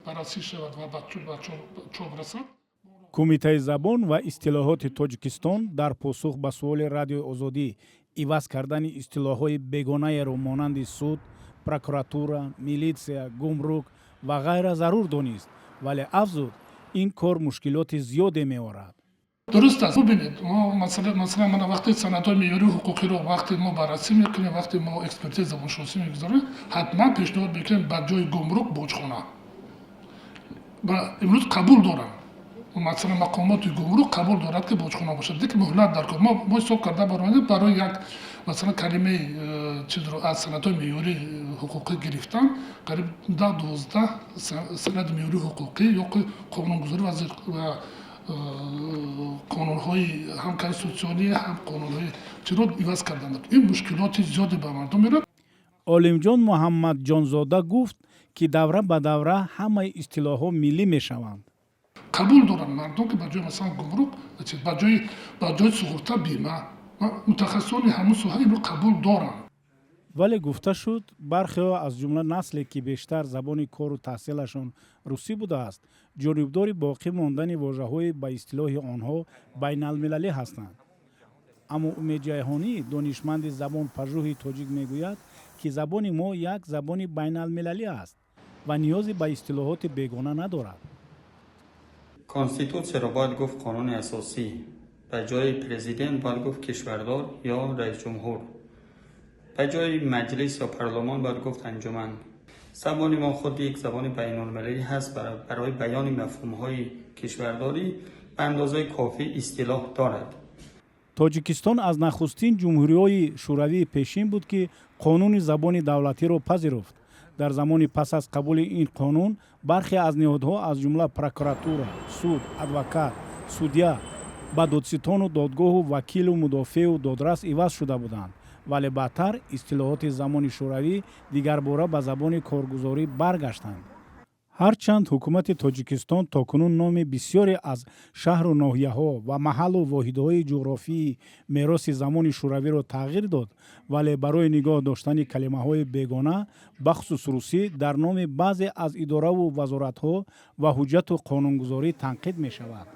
بررسی شود و به چوب رسد. کمیته زبان و اصطلاحات تاجیکستان در پاسخ به سوال رادیو آزادی عوض کردن اصطلاح‌های بیگانه‌ای مانند суд، прокуратура, милиция, гумрук و غیره ضرور دانست، ولی افزود این کار مشکلات زیادی می‌آورد. درست است. ببینید ما مثلا من وقتی سندهای معیاری حقوقی رو وقتی ما بررسی میکنیم، وقتی ما اکسپرتیز زبانشناسی میگذاریم، حتما پیشنهاد میکنیم بر جای گمرک بوجخانه. و امروز قبول دارم، مثلا مقامات گمرک قبول دارد که بوجخانه باشد، دیگه مهلت در کار. ما حساب کرده برای یک مثلا کلمه چیز رو از سندهای معیاری حقوقی گرفتن قریب 10-12 سند معیاری حقوقی یا قانونگذاری و قانون‌های هم کنستیتوسیونی هم قانون‌های چیز رو عوض کردند. این مشکلات زیادی به مردم میرد. عالمجان محمد جانزاده گفت که دوره به دوره همه اصطلاح‌ها ملی میشوند. قبول دارن مردم که بجای مثلا گمرک بجای سقوطه بیمه متخصصان همون سوحه این رو قبول دارن. ولی گفته شد برخی ها از جمله نسلی که بیشتر زبان کار و تحصیلشان روسی بوده است جانبدار باقی ماندن واژه‌های به اصطلاح آنها بین المللی هستند. اما امید جیهانی دانشمند زبان پژوهی تاجیک میگوید که زبان ما یک زبان بین المللی است و نیازی به اصطلاحات بیگانه ندارد. کنستیتوسیون را باید گفت قانون اساسی، به جای پرزیدنت باید گفت کشوردار یا رئیس جمهور، به جای مجلس یا پارلمان باید گفت انجمن. زبان ما خود یک زبان بین المللی هست، برای بیان مفهوم‌های کشورداری به اندازه کافی اصطلاح دارد. تاجیکستان از نخستین جمهوری‌های شوروی پیشین بود که قانون زبان دولتی را پذیرفت. در زمان پس از قبول این قانون برخی از نهادها از جمله پروکراتوره، سود، ادوکات، سودیا به دادستان و دادگاه و وکیل و مدافع و دادرس عوض شده بودند، ولی بعدتر اصطلاحات زمان شوروی دیگر باره به زبان کارگزاری برگشتند. هرچند حکومت تاجیکستان تاکنون نام بسیاری از شهر و ناحیه‌ها و محل و واحدهای جغرافیایی میراث زمان شوروی را تغییر داد، ولی برای نگاه داشتن کلمه‌های بیگانه بخصوص روسی در نام بعضی از اداره و وزارت‌ها و حجت و قانونگذاری تنقید می‌شود.